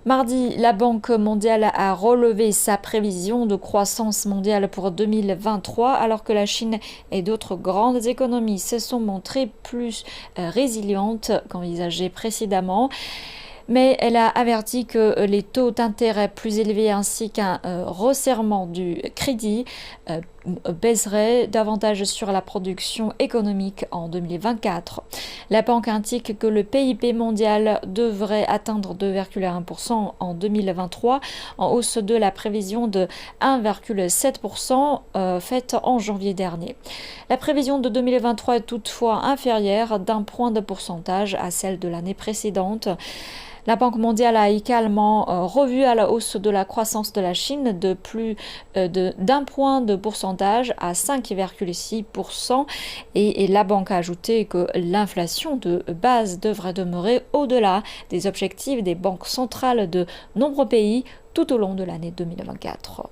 Mardi, la Banque mondiale a relevé sa prévision de croissance mondiale pour 2023, alors que la Chine et d'autres grandes économies se sont montrées plus résilientes qu'envisagées précédemment. Mais elle a averti que les taux d'intérêt plus élevés ainsi qu'un resserrement du crédit baiseraient davantage sur la production économique en 2024. La banque indique que le PIB mondial devrait atteindre 2,1% en 2023, en hausse de la prévision de 1,7% faite en janvier dernier. La prévision de 2023 est toutefois inférieure d'un point de pourcentage à celle de l'année précédente. La Banque mondiale a également revu à la hausse de la croissance de la Chine de plus d'un point de pourcentage à 5,6%. Et la banque a ajouté que l'inflation de base devrait demeurer au-delà des objectifs des banques centrales de nombreux pays tout au long de l'année 2024.